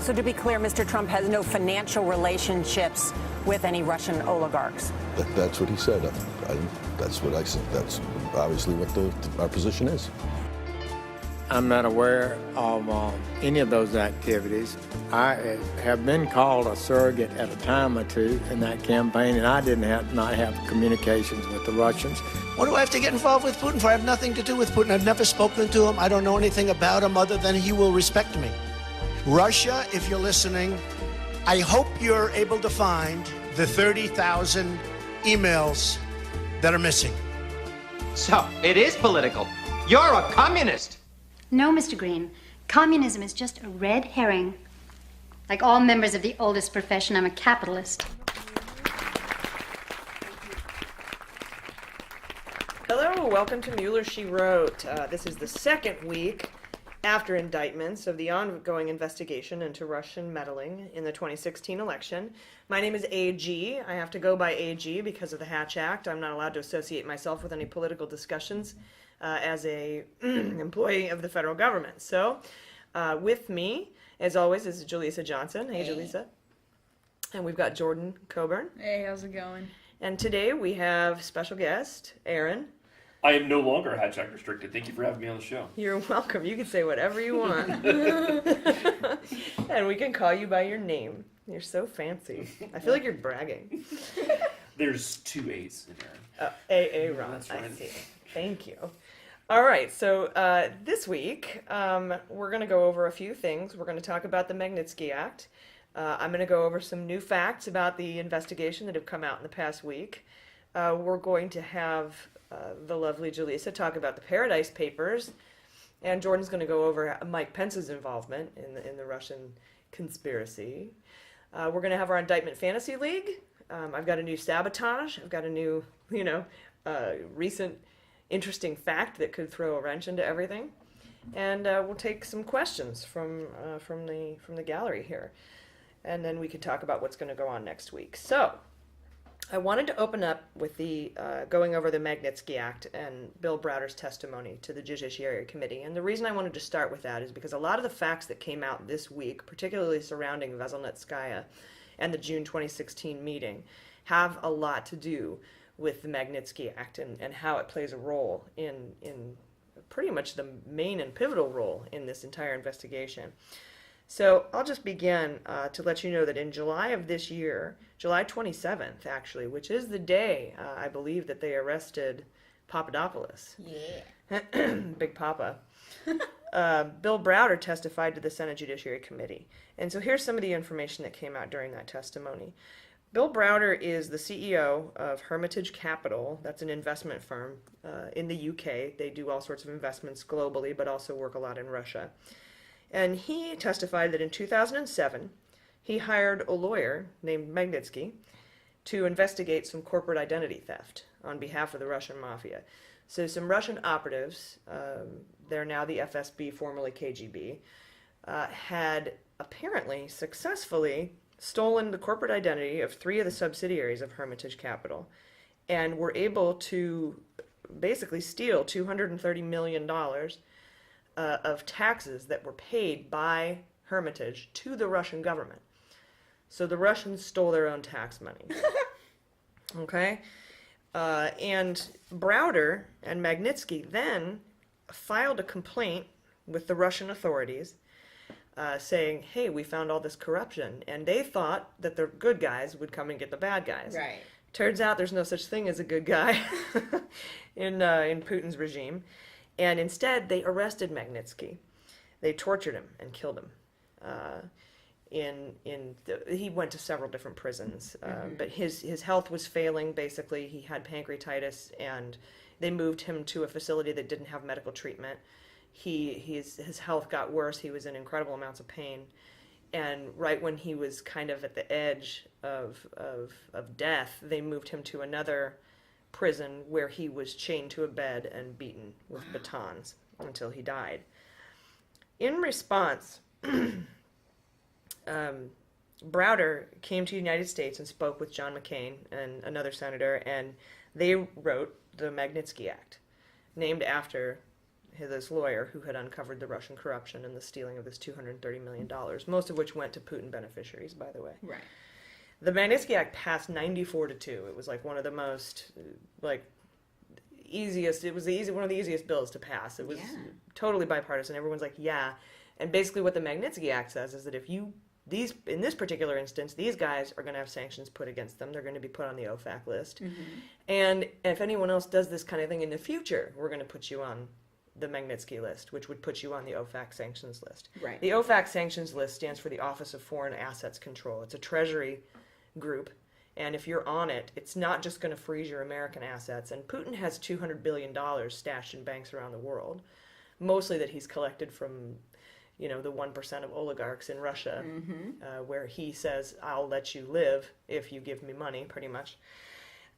So to be clear, Mr. Trump has no financial relationships with any Russian oligarchs. That's what he said. That's what I said. That's obviously what our position is. I'm not aware of any of those activities. I have been called a surrogate at a time or two in that campaign, and I did not have communications with the Russians. What do I have to get involved with Putin for? I have nothing to do with Putin. I've never spoken to him. I don't know anything about him other than he will respect me. Russia, if you're listening, I hope you're able to find the 30,000 emails that are missing. So, it is political. You're a communist. No, Mr. Green. Communism is just a red herring. Like all members of the oldest profession, I'm a capitalist. Hello, welcome to Mueller, She Wrote. This is the second week after indictments of the ongoing investigation into Russian meddling in the 2016 election. My name is AG. I have to go by AG because of the Hatch Act. I'm not allowed to associate myself with any political discussions as a employee of the federal government. So with me, as always, is Jaleesa Johnson. Hey, Jaleesa. And we've got Jordan Coburn. Hey, how's it going? And today we have special guest, Aaron. I am no longer Hatch Act restricted. Thank you for having me on the show. You're welcome. You can say whatever you want. And we can call you by your name. You're so fancy. I feel like you're bragging. There's 2 A's in there. A Ron. That's right. I see. Thank you. All right, so this week we're going to go over a few things. We're going to talk about the Magnitsky Act. I'm going to go over some new facts about the investigation that have come out in the past week. We're going to have the lovely Jaleesa talk about the Paradise Papers, and Jordan's going to go over Mike Pence's involvement in the Russian conspiracy. We're going to have our Indictment Fantasy League. I've got a new sabotage. I've got a new, recent interesting fact that could throw a wrench into everything, and we'll take some questions from the gallery here, and then we could talk about what's going to go on next week. So I wanted to open up with the going over the Magnitsky Act and Bill Browder's testimony to the Judiciary Committee. And the reason I wanted to start with that is because a lot of the facts that came out this week, particularly surrounding Veselnitskaya and the June 2016 meeting, have a lot to do with the Magnitsky Act and how it plays a role in pretty much the main and pivotal role in this entire investigation. So I'll just begin to let you know that in July of this year, July 27th actually, which is the day I believe that they arrested Papadopoulos. Yeah. Big Papa. Bill Browder testified to the Senate Judiciary Committee. And so here's some of the information that came out during that testimony. Bill Browder is the CEO of Hermitage Capital. That's an investment firm in the UK. They do all sorts of investments globally, but also work a lot in Russia. And he testified that in 2007, he hired a lawyer named Magnitsky to investigate some corporate identity theft on behalf of the Russian mafia. So some Russian operatives, they're now the FSB, formerly KGB, had apparently successfully stolen the corporate identity of 3 of the subsidiaries of Hermitage Capital and were able to basically steal $230 million of taxes that were paid by Hermitage to the Russian government. So the Russians stole their own tax money. Okay? And Browder and Magnitsky then filed a complaint with the Russian authorities saying, hey, we found all this corruption. And they thought that the good guys would come and get the bad guys. Right. Turns out there's no such thing as a good guy in Putin's regime. And instead, they arrested Magnitsky. They tortured him and killed him. He went to several different prisons, but his health was failing, basically. He had pancreatitis, and they moved him to a facility that didn't have medical treatment. His health got worse. He was in incredible amounts of pain. And right when he was kind of at the edge of death, they moved him to another prison where he was chained to a bed and beaten with batons until he died. In response, Browder came to the United States and spoke with John McCain and another senator, and they wrote the Magnitsky Act, named after this lawyer who had uncovered the Russian corruption and the stealing of this $230 million, most of which went to Putin beneficiaries, by the way. Right. The Magnitsky Act passed 94-2. It was like one of the most, easiest, it was one of the easiest bills to pass. It was totally bipartisan. Everyone's like, yeah. And basically what the Magnitsky Act says is that if in this particular instance, these guys are going to have sanctions put against them. They're going to be put on the OFAC list. Mm-hmm. And if anyone else does this kind of thing in the future, we're going to put you on the Magnitsky list, which would put you on the OFAC sanctions list. Right. The OFAC sanctions list stands for the Office of Foreign Assets Control. It's a treasury group. And if you're on it, it's not just going to freeze your American assets. And Putin has $200 billion stashed in banks around the world, mostly that he's collected from the 1% of oligarchs in Russia, where he says, I'll let you live if you give me money, pretty much.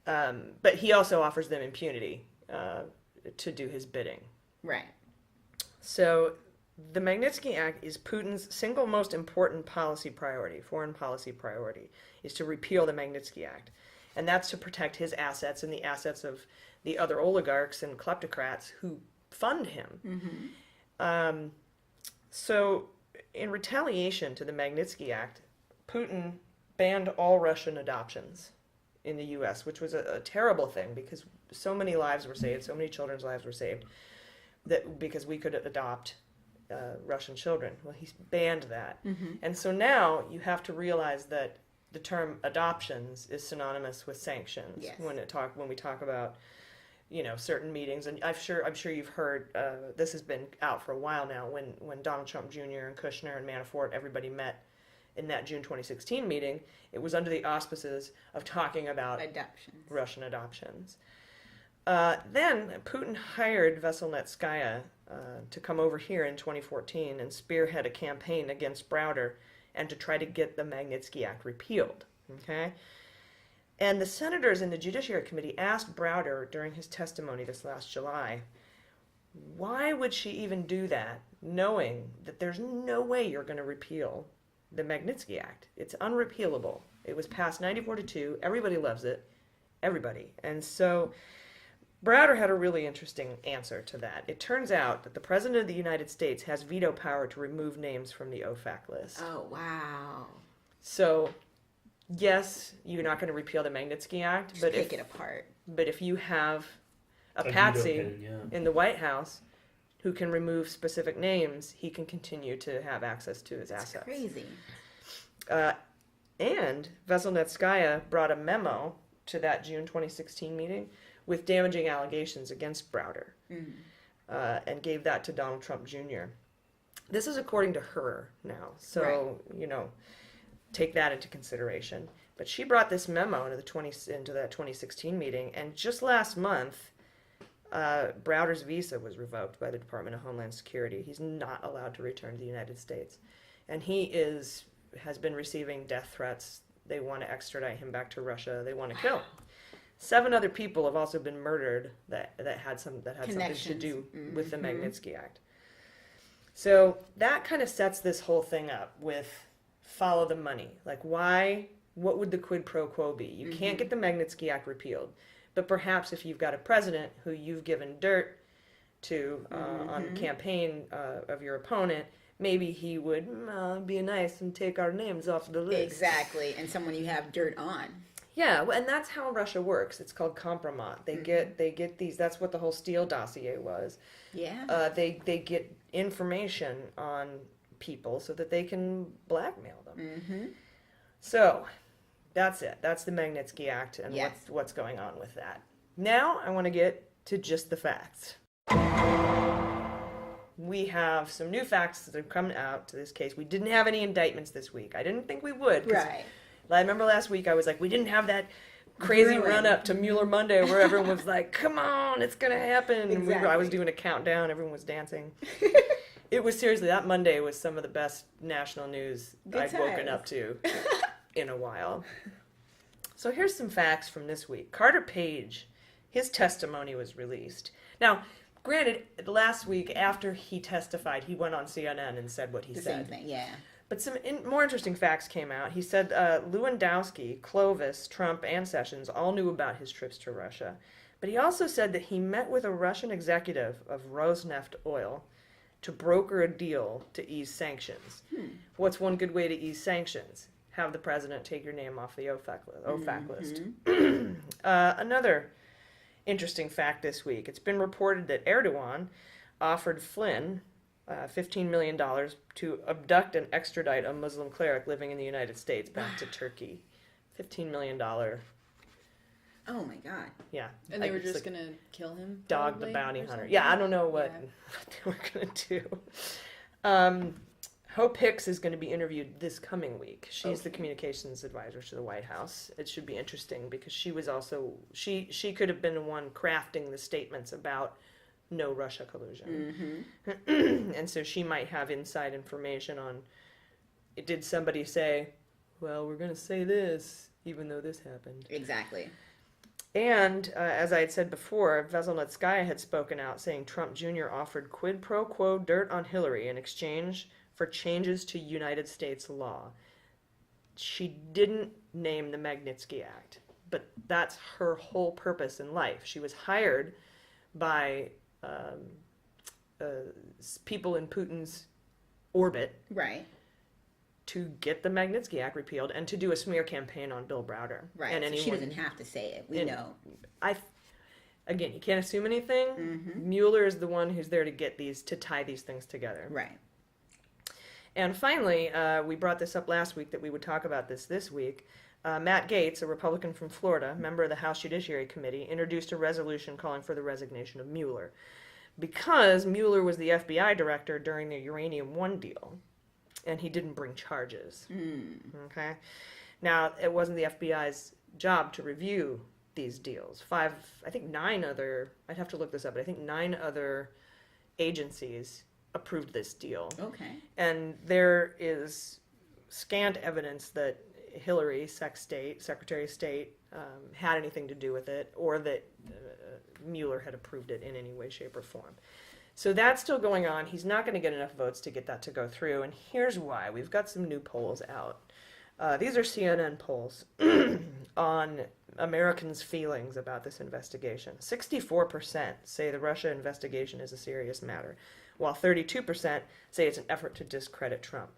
But he also offers them impunity to do his bidding. Right. So the Magnitsky Act is Putin's single most important policy priority, foreign policy priority, is to repeal the Magnitsky Act. And that's to protect his assets and the assets of the other oligarchs and kleptocrats who fund him. Mm-hmm. So, in retaliation to the Magnitsky Act, Putin banned all Russian adoptions in the U.S., which was a terrible thing because so many lives were saved, so many children's lives were saved, because we could adopt Russian children. Well, he's banned that. Mm-hmm. And so now you have to realize that the term adoptions is synonymous with sanctions when we talk about certain meetings. And I'm sure you've heard, this has been out for a while now, when Donald Trump Jr. and Kushner and Manafort, everybody met in that June 2016 meeting. It was under the auspices of talking about Russian adoptions. Then Putin hired Veselnitskaya to come over here in 2014 and spearhead a campaign against Browder and to try to get the Magnitsky Act repealed. Okay? And the senators in the Judiciary Committee asked Browder during his testimony this last July, why would she even do that, knowing that there's no way you're going to repeal the Magnitsky Act? It's unrepealable. It was passed 94-2. Everybody loves it. Everybody. And so Browder had a really interesting answer to that. It turns out that the President of the United States has veto power to remove names from the OFAC list. Oh, wow. So, yes, you're not going to repeal the Magnitsky Act, but take it apart. But if you have a patsy in the White House who can remove specific names, he can continue to have access to his assets. That's crazy. And Veselnitskaya brought a memo to that June 2016 meeting with damaging allegations against Browder, and gave that to Donald Trump Jr. This is according to her now, so take that into consideration. But she brought this memo into that 2016 meeting, and just last month, Browder's visa was revoked by the Department of Homeland Security. He's not allowed to return to the United States, and he has been receiving death threats. They want to extradite him back to Russia. They want to kill him. 7 other people have also been murdered that had something to do with the Magnitsky Act. So that kind of sets this whole thing up with follow the money. Like, what would the quid pro quo be? You can't get the Magnitsky Act repealed, but perhaps if you've got a president who you've given dirt to on the campaign of your opponent, maybe he would be nice and take our names off the list. Exactly, and someone you have dirt on. Yeah, and that's how Russia works. It's called compromat. They get these. That's what the whole Steele dossier was. Yeah. They get information on people so that they can blackmail them. Mm-hmm. So that's it. That's the Magnitsky Act and what's going on with that. Now I want to get to just the facts. We have some new facts that have come out to this case. We didn't have any indictments this week. I didn't think we would. Right. I remember last week I was like, we didn't have that crazy run-up to Mueller Monday where everyone was like, come on, it's going to happen. Exactly. And I was doing a countdown. Everyone was dancing. It was seriously, that Monday was some of the best national news I'd woken up to in a while. So here's some facts from this week. Carter Page, his testimony was released. Now, granted, last week after he testified, he went on CNN and said what he said. The same thing, yeah. But some more interesting facts came out. He said Lewandowski, Clovis, Trump, and Sessions all knew about his trips to Russia, But he also said that he met with a Russian executive of Rosneft Oil to broker a deal to ease sanctions. What's one good way to ease sanctions? Have the president take your name off the OFAC list. Another interesting fact this week. It's been reported that Erdogan offered Flynn $15 million to abduct and extradite a Muslim cleric living in the United States back to Turkey. $15 million. Oh my God. Yeah. And they were it's just like going to kill him? Dog the probably, bounty or hunter. something? Yeah, I don't know what they were going to do. Hope Hicks is going to be interviewed this coming week. She's the communications advisor to the White House. It should be interesting because she was also, she could have been the one crafting the statements about no Russia collusion. And so she might have inside information on, did somebody say, well, we're going to say this, even though this happened. Exactly. And as I had said before, Veselnitskaya had spoken out saying Trump Jr. offered quid pro quo dirt on Hillary in exchange for changes to United States law. She didn't name the Magnitsky Act, but that's her whole purpose in life. She was hired by people in Putin's orbit, Right. to get the Magnitsky Act repealed and to do a smear campaign on Bill Browder. Right. And So anyone, she doesn't have to say it. We know. Again, you can't assume anything. Mueller is the one who's there to tie these things together. Right. And finally, we brought this up last week that we would talk about this week. Matt Gaetz, a Republican from Florida, member of the House Judiciary Committee, introduced a resolution calling for the resignation of Mueller because Mueller was the FBI director during the Uranium One deal, and he didn't bring charges. Okay? Now, it wasn't the FBI's job to review these deals. I'd have to look this up, but I think 9 other agencies approved this deal. Okay. And there is scant evidence that Hillary, Secretary of State, had anything to do with it, or that Mueller had approved it in any way, shape, or form. So that's still going on. He's not going to get enough votes to get that to go through, and here's why. We've got some new polls out. These are CNN polls on Americans' feelings about this investigation. 64% say the Russia investigation is a serious matter, while 32% say it's an effort to discredit Trump.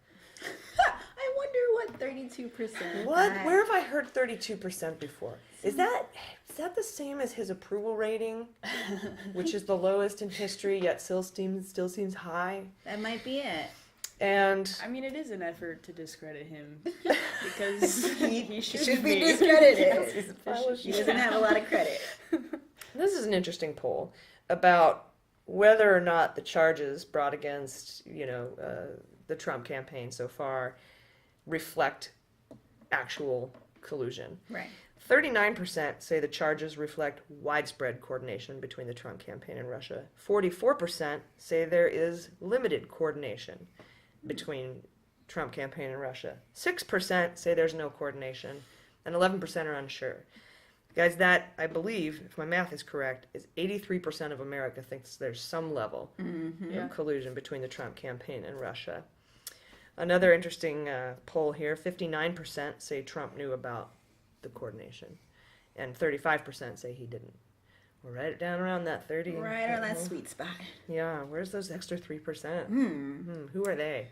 I wonder what 32%. What? Where have I heard 32% before? Is that the same as his approval rating, which is the lowest in history, yet still seems high? That might be it. And I mean, it is an effort to discredit him because he should be discredited. He's He doesn't have a lot of credit. This is an interesting poll about whether or not the charges brought against, the Trump campaign so far reflect actual collusion. Right. 39% say the charges reflect widespread coordination between the Trump campaign and Russia. 44% say there is limited coordination between Trump campaign and Russia. 6% say there's no coordination, and 11% are unsure. Guys, that, I believe, if my math is correct, is 83% of America thinks there's some level of collusion between the Trump campaign and Russia. Another interesting poll here, 59% say Trump knew about the coordination, and 35% say he didn't. We'll write it down around that 30. Right on that sweet spot. Yeah, where's those extra 3%? Who are they?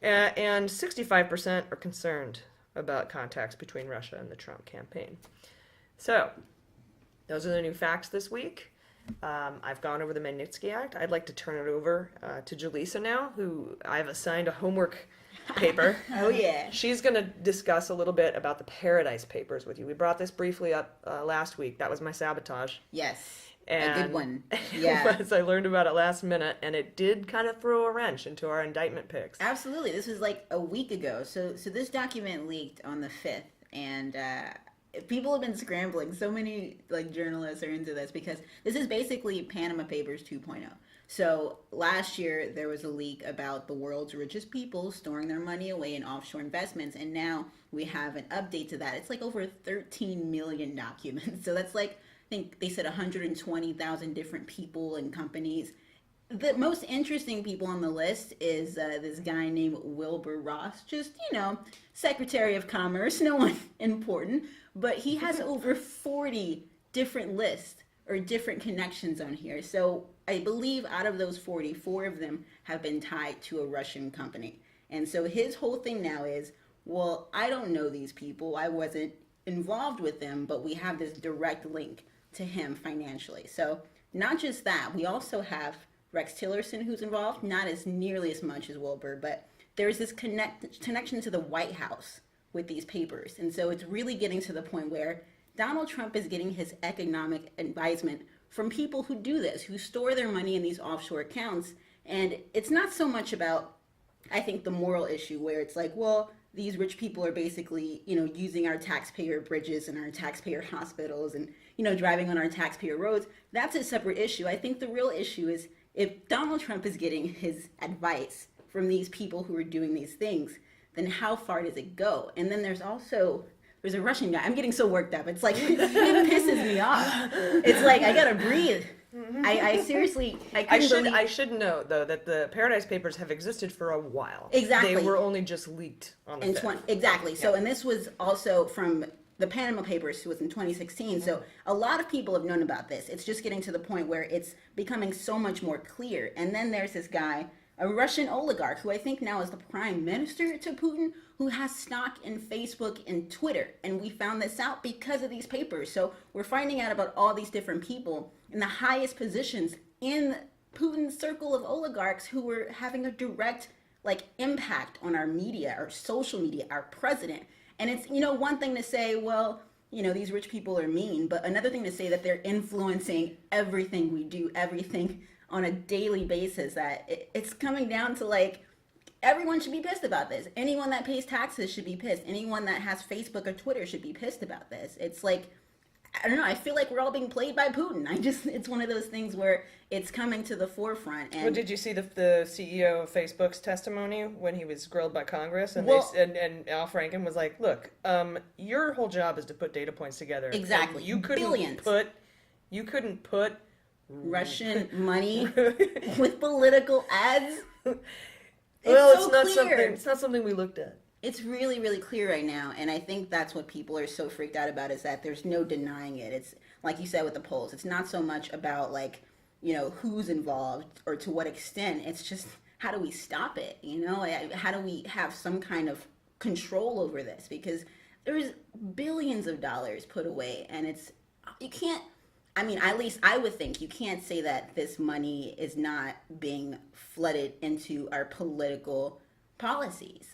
And 65% are concerned about contacts between Russia and the Trump campaign. So, those are the new facts this week. I've gone over the Magnitsky Act. I'd like to turn it over to Jaleesa now, who I've assigned a homework paper. Oh, yeah. She's going to discuss a little bit about the Paradise Papers with you. We brought this briefly up last week. That was my sabotage. Yes. And a good one. Yeah. I learned about it last minute, and it did kind of throw a wrench into our indictment picks. Absolutely. This was like a week ago. So this document leaked on the 5th, and people have been scrambling. So many journalists are into this because this is basically Panama Papers 2.0. So last year there was a leak about the world's richest people storing their money away in offshore investments, and now we have an update to that. It's like over 13 million documents. So that's I think they said 120,000 different people and companies. The most interesting people on the list is this guy named Wilbur Ross, just, Secretary of Commerce, no one important, but he has over 40 different lists or different connections on here. So I believe out of those 40, 4 of them have been tied to a Russian company. And so his whole thing now is, well, I don't know these people. I wasn't involved with them, but we have this direct link to him financially. So not just that, we also have Rex Tillerson who's involved, not as nearly as much as Wilbur, but there's this connection to the White House with these papers. And so it's really getting to the point where Donald Trump is getting his economic advisement from people who do this, who store their money in these offshore accounts. And it's not so much about, I think, the moral issue where it's like, well, these rich people are basically, using our taxpayer bridges and our taxpayer hospitals and, driving on our taxpayer roads. That's a separate issue. I think the real issue is if Donald Trump is getting his advice from these people who are doing these things, then how far does it go? And then there's a Russian guy. I'm getting so worked up. It's like, it pisses me off. It's like, I gotta breathe. I seriously, I should note, though, that the Paradise Papers have existed for a while. Exactly. They were only just leaked on the 5th. Exactly. So, and this was also from the Panama Papers, was in 2016. So a lot of people have known about this. It's just getting to the point where it's becoming so much more clear. And then there's this guy, a Russian oligarch, who I think now is the prime minister to Putin, who has stock in Facebook and Twitter. And we found this out because of these papers. So we're finding out about all these different people in the highest positions in Putin's circle of oligarchs who were having a direct impact on our media, our social media, our president. And it's, one thing to say, well, these rich people are mean, but another thing to say that they're influencing everything we do, everything on a daily basis, that it's coming down to everyone should be pissed about this. Anyone that pays taxes should be pissed. Anyone that has Facebook or Twitter should be pissed about this. It's I don't know, I feel like we're all being played by Putin. It's one of those things where it's coming to the forefront. And well, did you see the CEO of Facebook's testimony when he was grilled by Congress? And and Al Franken was like, look, your whole job is to put data points together. Exactly. You couldn't put Russian money with political ads. It's not something we looked at. It's really, really clear right now, and I think that's what people are so freaked out about, is that there's no denying it. It's like you said with the polls. It's not so much about who's involved or to what extent. It's just, how do we stop it? How do we have some kind of control over this? Because there's billions of dollars put away, and you can't. At least I would think you can't say that this money is not being flooded into our political policies.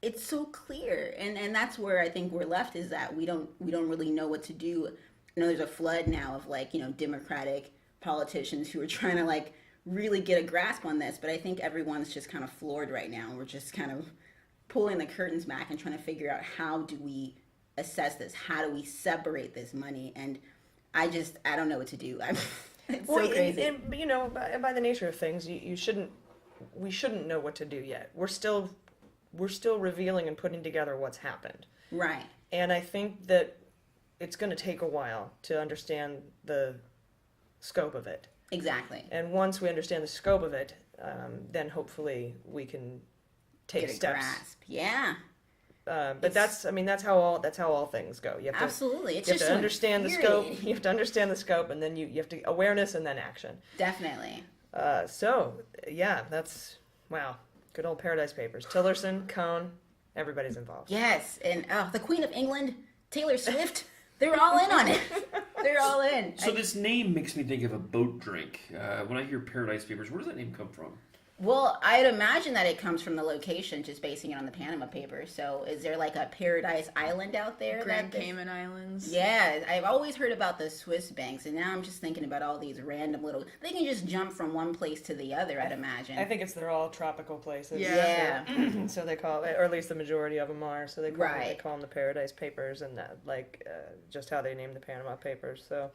It's so clear, and that's where I think we're left, is that we don't really know what to do. I know there's a flood now of Democratic politicians who are trying to really get a grasp on this, but I think everyone's just kind of floored right now. We're just kind of pulling the curtains back and trying to figure out, how do we assess this? How do we separate this money? And I don't know what to do. It's so crazy. And by the nature of things, we shouldn't know what to do yet. We're still revealing and putting together what's happened. Right. And I think that it's going to take a while to understand the scope of it. Exactly. And once we understand the scope of it, then hopefully we can take get a steps. grasp. Yeah. But that's how all things go. You have to, absolutely. You have to understand the scope. You have to understand the scope, and then you have to awareness and then action. Definitely. That's wow. Good old Paradise Papers. Tillerson, Cohn, everybody's involved. Yes, and the Queen of England, Taylor Swift, they're all in on it. They're all in. So this name makes me think of a boat drink. When I hear Paradise Papers, where does that name come from? Well, I'd imagine that it comes from the location, just basing it on the Panama Papers. So is there a Paradise Island out there? Grand Cayman Islands. Yeah, I've always heard about the Swiss banks, and now I'm just thinking about all these random little... They can just jump from one place to the other, I'd imagine. I think they're all tropical places. Yeah. So they call it, or at least the majority of them are. So they call them the Paradise Papers, and that, just how they named the Panama Papers. So...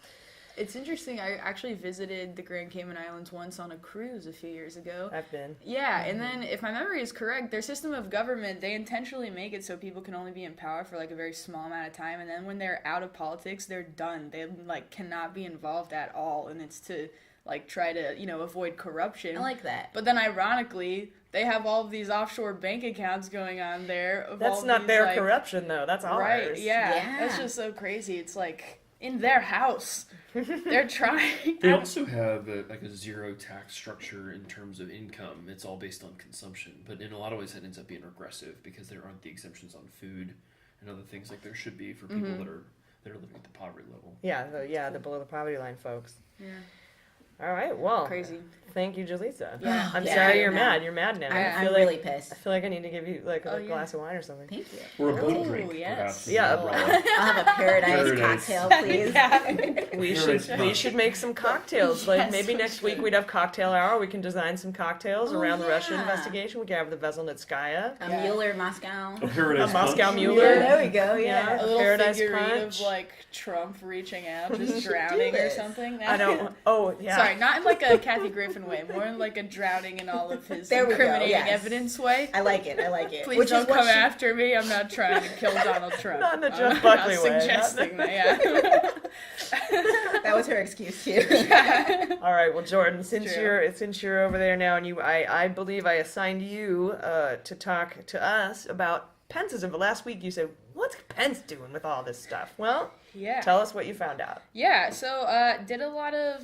It's interesting. I actually visited the Grand Cayman Islands once on a cruise a few years ago. I've been. Yeah, and then if my memory is correct, their system of government, they intentionally make it so people can only be in power for a very small amount of time, and then when they're out of politics, they're done. They cannot be involved at all, and it's to try to avoid corruption. I like that. But then ironically, they have all of these offshore bank accounts going on there. That's not their corruption though. That's ours. Right? Yeah. That's just so crazy. It's in their house. They're trying. They also have a zero tax structure in terms of income. It's all based on consumption, but in a lot of ways that ends up being regressive because there aren't the exemptions on food and other things like there should be for people that are living at the poverty level. Yeah, the below the poverty line folks. Yeah. All right, well, Crazy. Thank you, Jaleesa. Yeah. I'm Yeah, sorry you're no. mad. You're mad now. I'm really pissed. I feel like I need to give you like a glass of wine or something. Thank you. Or a boat Ooh, drink, yes. perhaps. Yeah. I'll have a paradise cocktail, please. We should make some cocktails. Like Yes, maybe we next week should. we'd have cocktail hour. We can design some cocktails around the Russia yeah. investigation. We can have the Veselnitskaya. A Mueller Moscow. A paradise A Moscow punch. Mueller. Yeah, there we go. Yeah. A little Paradise figurine Punch. of like Trump reaching out, just should drowning do or this. something. I don't. Oh yeah. Sorry, not in like a Kathy Griffin way, more in like a drowning in all of his There we go, incriminating yes. evidence way. I like it. I like it. Please Which don't is what come she- after me. I'm not trying to kill Donald Trump. Not in the I'm Jeff Buckley not way. suggesting that. Yeah. That was her excuse too. All right. Well, Jordan, since True. you're over there now, and I believe I assigned you to talk to us about Pence's. But last week you said, "What's Pence doing with all this stuff?" Well, Yeah. tell us what you found out. Yeah, so did a lot of,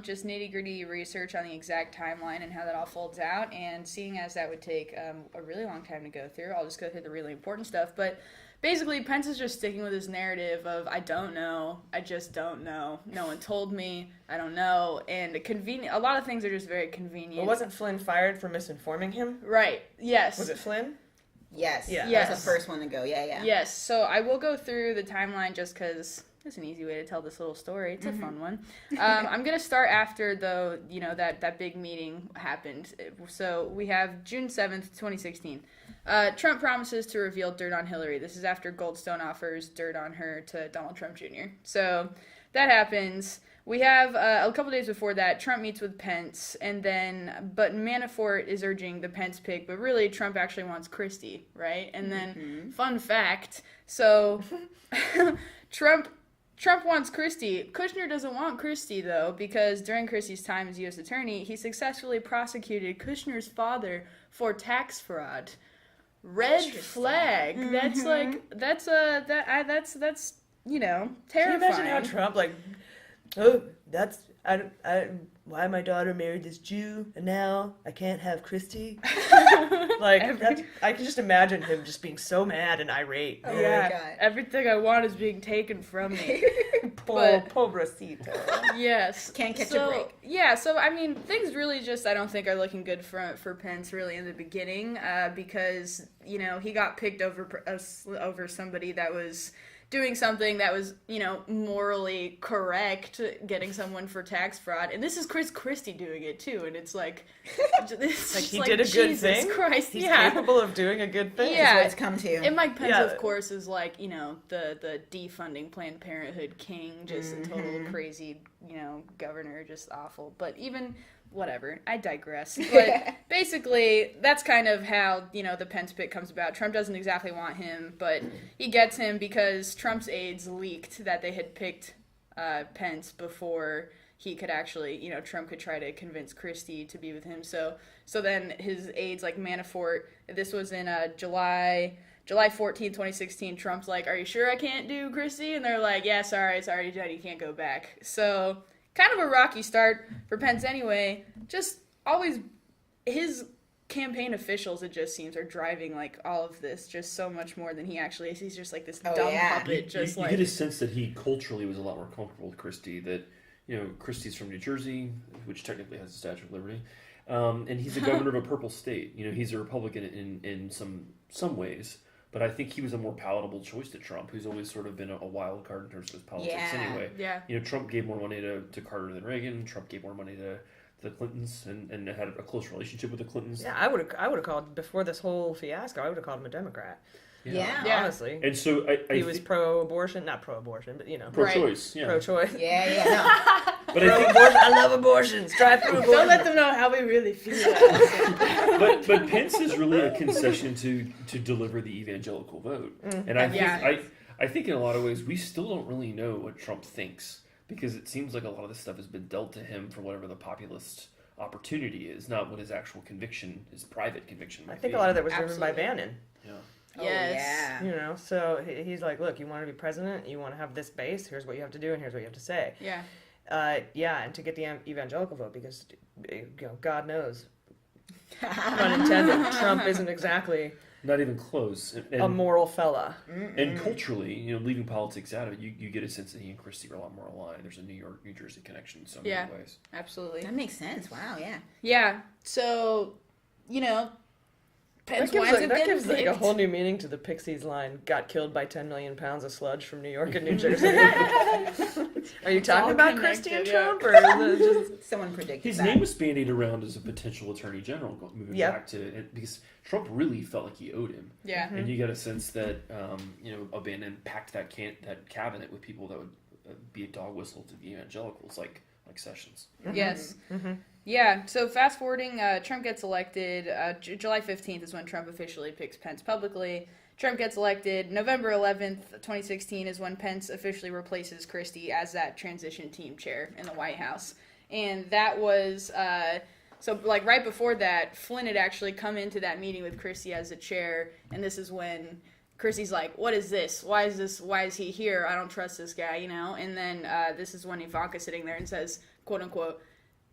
just nitty-gritty research on the exact timeline and how that all folds out, and seeing as that would take a really long time to go through, I'll just go through the really important stuff, but basically Pence is just sticking with his narrative of, I don't know, I just don't know, no one told me, I don't know, and a lot of things are just very convenient. Well, wasn't Flynn fired for misinforming him? Right, yes. Was it Flynn? Yes. Yeah. That's the first one to go. Yeah. Yes, so I will go through the timeline just because it's an easy way to tell this little story. It's a fun one. I'm going to start after, though, that big meeting happened. So we have June 7th, 2016. Trump promises to reveal dirt on Hillary. This is after Goldstone offers dirt on her to Donald Trump Jr. So that happens. We have a couple days before that, Trump meets with Pence, but Manafort is urging the Pence pick, but really Trump actually wants Christie, right? And then, fun fact, so Trump wants Christie. Kushner doesn't want Christie, though, because during Christie's time as U.S. attorney, he successfully prosecuted Kushner's father for tax fraud. Red flag. That's that's terrifying. Can you imagine how Trump why my daughter married this Jew and now I can't have Christie? I can just imagine him just being so mad and irate. Oh, yeah, everything I want is being taken from me. Pobrecito. Yes. Can't catch a break. Yeah, so I mean, things really just I don't think are looking good for Pence really in the beginning because he got picked over somebody that was doing something that was, morally correct, getting someone for tax fraud. And this is Chris Christie doing it, too. And it's like... he did a good Jesus thing? Christ, He's capable of doing a good thing? Yeah. That's what it's come to. And Mike Pence, of course, is like, the defunding Planned Parenthood king, just a total crazy, governor, just awful. But even... Whatever, I digress. But basically, that's kind of how, the Pence pick comes about. Trump doesn't exactly want him, but he gets him because Trump's aides leaked that they had picked Pence before he could actually, Trump could try to convince Christie to be with him. So then his aides, like Manafort, this was in July 14, 2016, Trump's like, are you sure I can't do Christie? And they're like, yeah, sorry, it's already done, you can't go back. So... kind of a rocky start for Pence anyway. Just always, his campaign officials, it just seems, are driving like all of this just so much more than he actually is. He's just like this dumb puppet. You get a sense that he culturally was a lot more comfortable with Christie. That Christie's from New Jersey, which technically has the Statue of Liberty, and he's the governor of a purple state. He's a Republican in some ways. But I think he was a more palatable choice to Trump, who's always sort of been a wild card in terms of his politics anyway. Yeah. Trump gave more money to Carter than Reagan. Trump gave more money to the Clintons and had a close relationship with the Clintons. Yeah, I would have called, before this whole fiasco, I would have called him a Democrat. Yeah. Honestly. And so he was pro-abortion, not pro-abortion, but pro-choice. Yeah. Pro-choice. Yeah. No. But Pro-abortion. I love abortions. Drive-through abortion. Don't let them know how we really feel. but Pence is really a concession to deliver the evangelical vote, and I think in a lot of ways we still don't really know what Trump thinks because it seems like a lot of this stuff has been dealt to him for whatever the populist opportunity is, not what his actual conviction, his private conviction might be. I think a lot of that was driven by Bannon. Yeah. Yes. You know, so he's like, look, you want to be president, you want to have this base, here's what you have to do, and here's what you have to say. Yeah. And to get the evangelical vote, because, you know, God knows, pun intended, Trump isn't exactly Not even close. And, a moral fella. And culturally, you know, leaving politics out of it, you get a sense that he and Christie are a lot more aligned. There's a New York, New Jersey connection in so many ways. Absolutely. That makes sense. Wow, yeah. Yeah. So, you know, Pence That gives like a whole new meaning to the Pixies line, got killed by 10 million pounds of sludge from New York and New Jersey. Are you talking about Christie and Trump? Or is it just... Someone predicted His that. name was bandied around as a potential attorney general, moving back to it, because Trump really felt like he owed him. Yeah. And you got a sense that, you know, O'Bannon packed that cabinet with people that would be a dog whistle to the evangelicals, like Sessions. Yes. Yeah, so fast forwarding, Trump gets elected. July 15th is when Trump officially picks Pence publicly. Trump gets elected. November 11th, 2016 is when Pence officially replaces Christie as that transition team chair in the White House. And that was, so like right before that, Flynn had actually come into that meeting with Christie as a chair. And this is when Christie's like, what is this? Why is he here? I don't trust this guy, you know? And then this is when Ivanka's sitting there and says, quote unquote,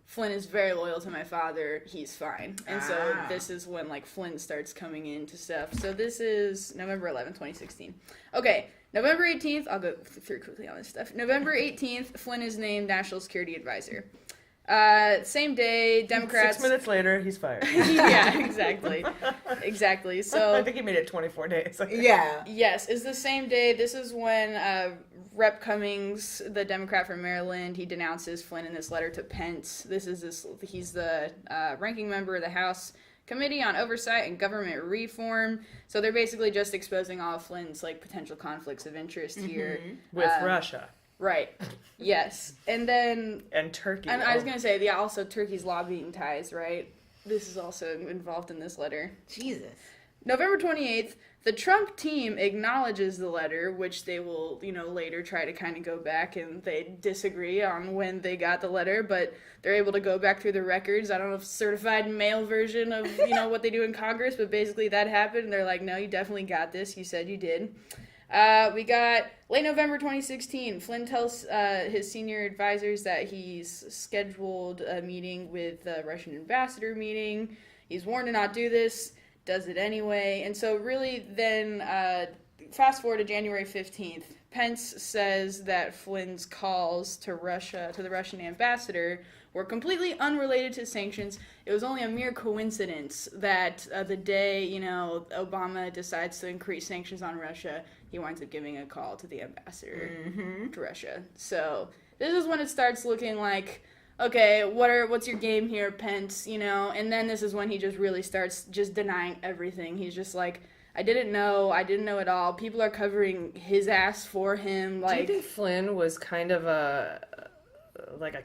Flynn is very loyal to my father. He's fine. And so this is when, like, Flynn starts coming into stuff. So this is November 11th, 2016. Okay, November 18th, I'll go through quickly on this stuff. November 18th, Flynn is named National Security Advisor. Same day, Democrats... 6 minutes later, he's fired. Yeah, exactly. Exactly. So I think he made it 24 days. Yeah. Yes, it's the same day. This is when Rep. Cummings, the Democrat from Maryland, he denounces Flynn in this letter to Pence. He's the ranking member of the House Committee on Oversight and Government Reform. So they're basically just exposing all of Flynn's like potential conflicts of interest here With Russia. Right. Yes. And then and Turkey. And I was gonna say, yeah, also Turkey's lobbying ties, right? This is also involved in this letter. Jesus. November 28th, the Trump team acknowledges the letter, which they will, you know, later try to kind of go back and they disagree on when they got the letter, but they're able to go back through the records. I don't know if certified mail version of, you know, what they do in Congress, but basically that happened. And they're like, no, you definitely got this. You said you did. We got late November 2016. Flynn tells his senior advisors that he's scheduled a meeting with the Russian ambassador meeting. He's warned to not do this. Does it anyway. And so really then fast forward to January 15th, Pence says that Flynn's calls to Russia, to the Russian ambassador, were completely unrelated to sanctions. It was only a mere coincidence that the day, you know, Obama decides to increase sanctions on Russia, he winds up giving a call to the ambassador to Russia. So this is when it starts looking like, okay, what's your game here, Pence, you know? And then this is when he just really starts just denying everything. He's just like, I didn't know at all. People are covering his ass for him. Like, do you think Flynn was kind of a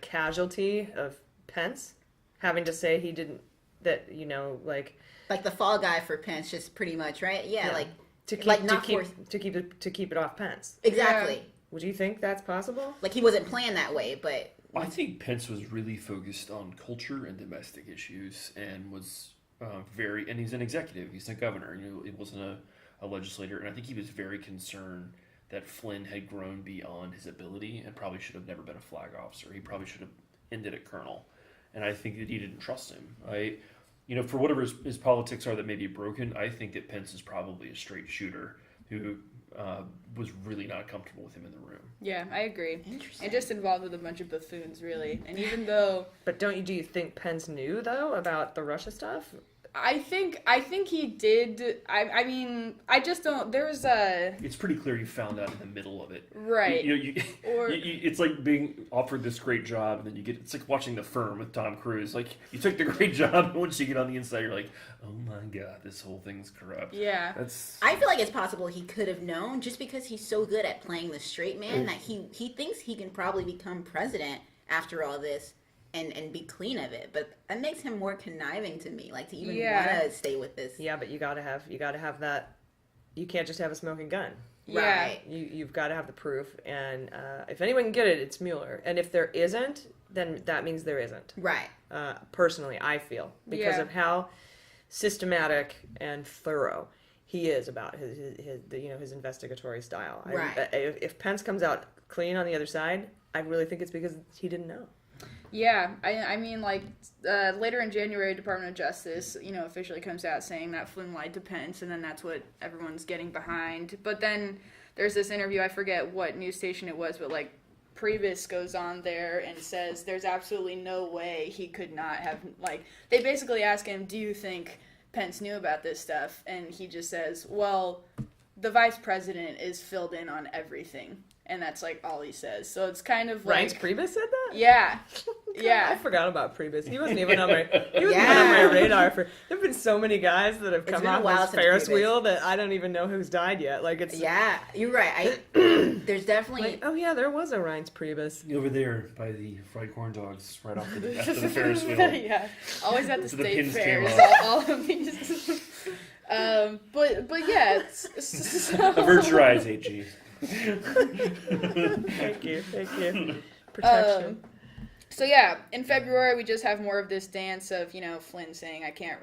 casualty of Pence having to say he didn't, that, you know, like the fall guy for Pence, just pretty much, right? Yeah, like to keep like to keep it off Pence. Exactly. Yeah. Would you think that's possible? Like he wasn't planned that way, but I think Pence was really focused on culture and domestic issues, and was and he's an executive. He's a governor. You know, he wasn't a legislator, and I think he was very concerned that Flynn had grown beyond his ability and probably should have never been a flag officer. He probably should have ended at colonel, and I think that he didn't trust him. You know, for whatever his politics are that may be broken, I think that Pence is probably a straight shooter who was really not comfortable with him in the room. Yeah, I agree. Interesting. And just involved with a bunch of buffoons, really. And even though... But do you think Pence knew, though, about the Russia stuff? I think he did. I mean, I just don't. There's a. It's pretty clear you found out in the middle of it, right? It's like being offered this great job, and then it's like watching The Firm with Tom Cruise. Like you took the great job, and once you get on the inside, you're like, oh my god, this whole thing's corrupt. Yeah, I feel like it's possible he could have known, just because he's so good at playing the straight man that he thinks he can probably become president after all this. And be clean of it, but that makes him more conniving to me. Like to even want to stay with this. Yeah, but you gotta have that. You can't just have a smoking gun. Yeah. Right. You've got to have the proof, and if anyone can get it, it's Mueller. And if there isn't, then that means there isn't. Right. Personally, I feel because of how systematic and thorough he is about his investigatory style. Right. If Pence comes out clean on the other side, I really think it's because he didn't know. Yeah, I mean, like, later in January, Department of Justice, officially comes out saying that Flynn lied to Pence, and then that's what everyone's getting behind. But then there's this interview, I forget what news station it was, but, like, Priebus goes on there and says there's absolutely no way he could not have, like, they basically ask him, do you think Pence knew about this stuff? And he just says, well, the vice president is filled in on everything. And that's, like, all he says. So it's kind of like... Reince Priebus said that? Yeah. Yeah. I forgot about Priebus. He wasn't even on my radar. There have been so many guys that have come off this Ferris wheel that I don't even know who's died yet. Like, it's... Yeah, you're right. There's definitely... Like, oh, yeah, there was a Reince Priebus. Over there by the fried corn dogs right after the Ferris wheel. Yeah. Always at the state fairs. All of these... but yeah, it's avert your eyes, AG. Thank you. Protection. So yeah, in February we just have more of this dance of Flynn saying I can't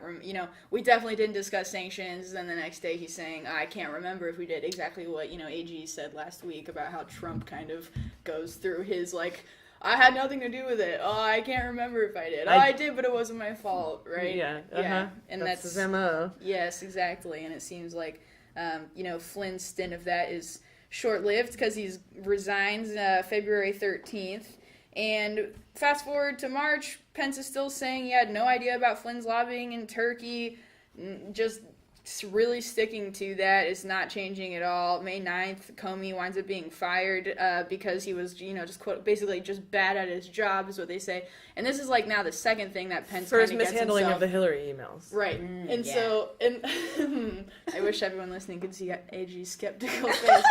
we definitely didn't discuss sanctions. Then the next day he's saying I can't remember if we did, exactly what AG said last week about how Trump kind of goes through his like, I had nothing to do with it. Oh, I can't remember if I did. I did, but it wasn't my fault, right? Yeah. Yeah. And that's his MO. Yes, exactly. And it seems like Flynn's stint of that is short-lived because he resigns February 13th. And fast forward to March, Pence is still saying he had no idea about Flynn's lobbying in Turkey, just really sticking to that. It's not changing at all. May 9th, Comey winds up being fired because he was, just basically just bad at his job, is what they say. And this is like now the second thing that Pence first kind of gets mishandling himself. of the Hillary emails. Right. So, I wish everyone listening could see AG's skeptical face.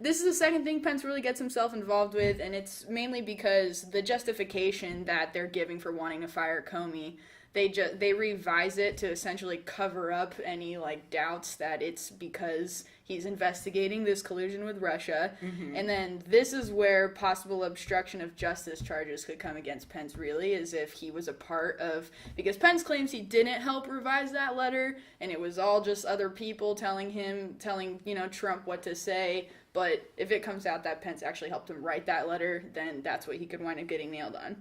This is the second thing Pence really gets himself involved with, and it's mainly because the justification that they're giving for wanting to fire Comey, they revise it to essentially cover up any doubts that it's because he's investigating this collusion with Russia. Mm-hmm. And then this is where possible obstruction of justice charges could come against Pence, really, as if he was a part of, because Pence claims he didn't help revise that letter and it was all just other people telling Trump what to say. But if it comes out that Pence actually helped him write that letter, then that's what he could wind up getting nailed on.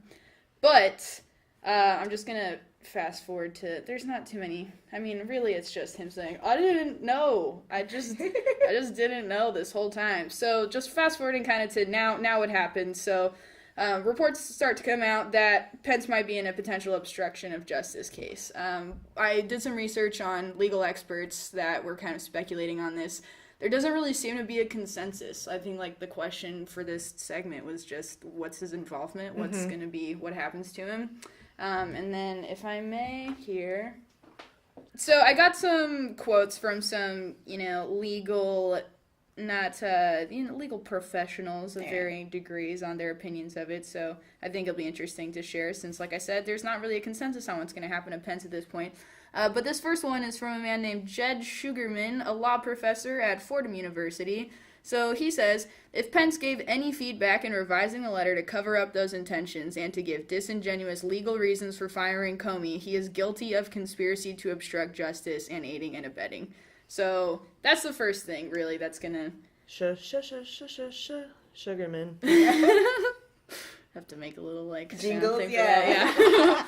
But I'm just gonna fast forward to, there's not too many. I mean, really, it's just him saying, I didn't know. I just didn't know this whole time. So just fast forwarding kind of to now what happened. So reports start to come out that Pence might be in a potential obstruction of justice case. I did some research on legal experts that were kind of speculating on this. There doesn't really seem to be a consensus. I think the question for this segment was just what's his involvement, what's going to be, what happens to him. And then, if I may, here. So I got some quotes from some, legal, legal professionals of varying degrees on their opinions of it. So I think it'll be interesting to share since, like I said, there's not really a consensus on what's going to happen to Pence at this point. But this first one is from a man named Jed Sugarman, a law professor at Fordham University. So he says, if Pence gave any feedback in revising the letter to cover up those intentions and to give disingenuous legal reasons for firing Comey, he is guilty of conspiracy to obstruct justice and aiding and abetting. So that's the first thing, really, that's gonna... Sugarman. Have to make a little, jingles, thing yeah. For that,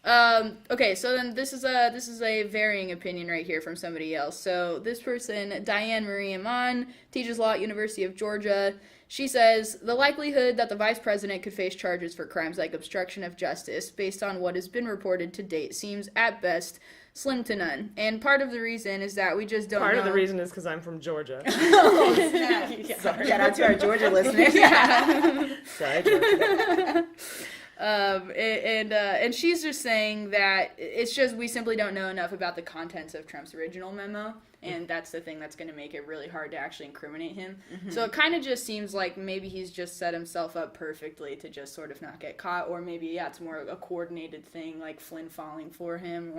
yeah. Okay, so then this is a varying opinion right here from somebody else. So this person, Diane Marie Iman, teaches law at University of Georgia. She says, the likelihood that the vice president could face charges for crimes like obstruction of justice, based on what has been reported to date, seems at best slim to none. And part of the reason is that we just don't know. Part of the reason is because I'm from Georgia. Oh, snap. Sorry. Shout out to our Georgia listeners. Yeah. Sorry, Georgia. And she's just saying that it's just we simply don't know enough about the contents of Trump's original memo, and that's the thing that's going to make it really hard to actually incriminate him. Mm-hmm. So it kind of just seems like maybe he's just set himself up perfectly to just sort of not get caught, or maybe, it's more a coordinated thing, like Flynn falling for him,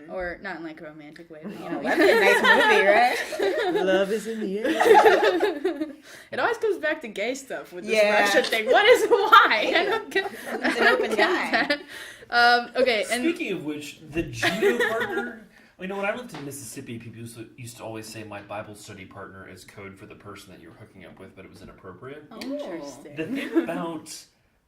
or not in a romantic way, but that'd be a nice movie, right? Love is in the air. It always comes back to gay stuff with this Russia thing. What is why? I don't get He's an open guy. Okay, and speaking of which, the judo partner Well, when I lived in Mississippi, people used to always say my Bible study partner is code for the person that you're hooking up with, but it was inappropriate. Oh. Interesting.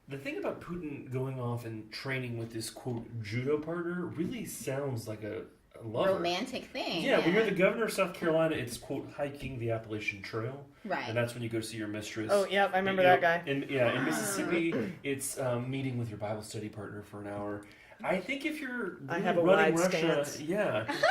The thing about Putin going off and training with this, quote, judo partner really sounds like a lover. Romantic thing. Yeah, when you're the governor of South Carolina, it's, quote, hiking the Appalachian Trail. Right. And that's when you go see your mistress. Oh, yeah, I remember that guy. In Mississippi, it's meeting with your Bible study partner for an hour. I think if you're running Russia,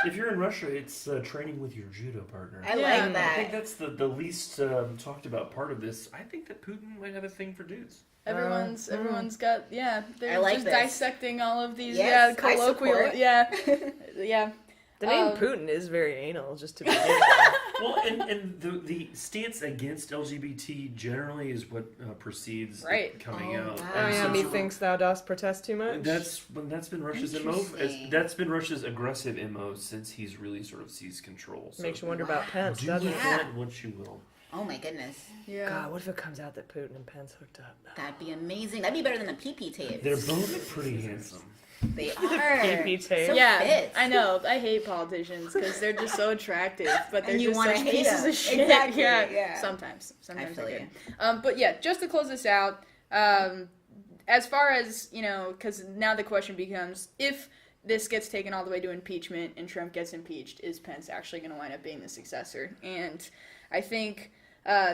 if you're in Russia, it's training with your judo partner. I like that. I think that's the least talked about part of this. I think that Putin might have a thing for dudes. Everyone's got they're like just this. dissecting all of these I colloquial support. yeah. The name Putin is very anal, just to be Well, and the stance against LGBT generally is what precedes it coming out. Wow. Oh yeah, methinks thou dost protest too much. That's been Russia's MO. That's been Russia's aggressive MO since he's really sort of seized control. So Makes you wonder about Pence, do doesn't with it? that what you will. Oh my goodness. Yeah. God, what if it comes out that Putin and Pence hooked up? That'd be amazing. That'd be better than the PP tapes. They're both pretty handsome. They are. PP tape. So fit. I know. I hate politicians because they're just so attractive, but they're And you just wanna such hate pieces them. of shit. Exactly, Yeah. yeah. Sometimes I feel they're you. good. But yeah, just to close this out, as far as because now the question becomes if this gets taken all the way to impeachment and Trump gets impeached, is Pence actually going to wind up being the successor? And I think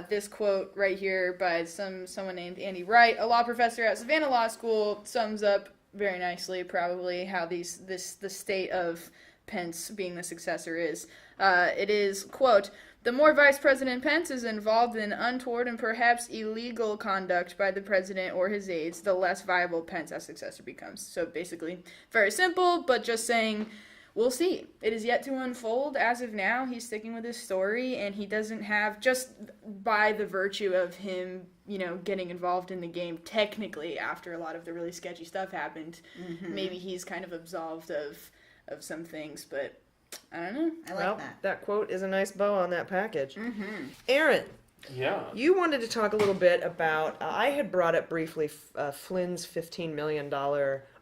this quote right here by someone named Andy Wright, a law professor at Savannah Law School, sums up very nicely probably how the state of Pence being the successor is. It is, quote, "The more Vice President Pence is involved in untoward and perhaps illegal conduct by the president or his aides, the less viable Pence as successor becomes." So basically, very simple, but just saying, we'll see. It is yet to unfold. As of now, he's sticking with his story, and he doesn't have, just by the virtue of him, getting involved in the game technically after a lot of the really sketchy stuff happened, maybe he's kind of absolved of some things, but I don't know. I like that. That quote is a nice bow on that package. Aaron, Yeah. you wanted to talk a little bit about, I had brought up briefly Flynn's $15 million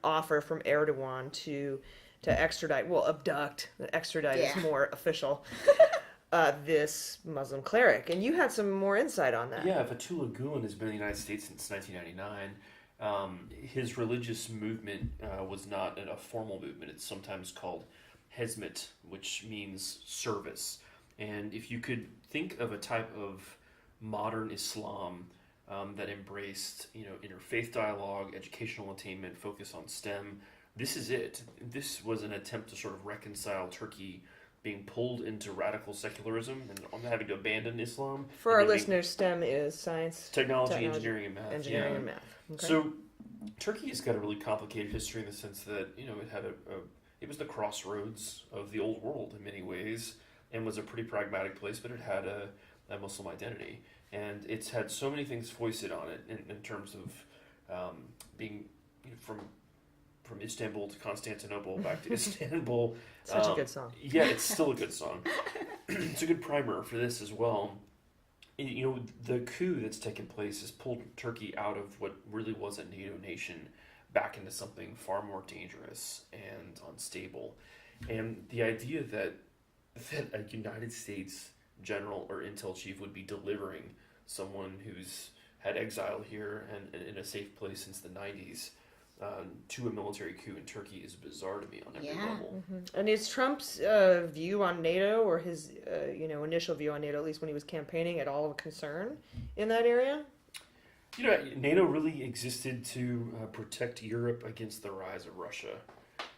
offer from Erdogan to extradite, abduct, extradite is more official, this Muslim cleric. And you had some more insight on that. Yeah, Fethullah Gulen has been in the United States since 1999. His religious movement was not a formal movement. It's sometimes called Hizmet, which means service. And if you could think of a type of modern Islam that embraced, interfaith dialogue, educational attainment, focus on STEM, this is it. This was an attempt to sort of reconcile Turkey being pulled into radical secularism and having to abandon Islam. For our listeners, STEM is science, technology, engineering, and math. Engineering and math. Okay. So Turkey has got a really complicated history in the sense that, it had it was the crossroads of the old world in many ways and was a pretty pragmatic place, but it had a Muslim identity. And it's had so many things foisted on it in terms of being from Istanbul to Constantinople, back to Istanbul. Such a good song. Yeah, it's still a good song. It's a good primer for this as well. The coup that's taken place has pulled Turkey out of what really was a NATO nation back into something far more dangerous and unstable. And the idea that a United States general or intel chief would be delivering someone who's had exile here and in a safe place since the 90s to a military coup in Turkey is bizarre to me on every level. And is Trump's view on NATO, or his initial view on NATO, at least when he was campaigning, at all of a concern in that area? NATO really existed to protect Europe against the rise of Russia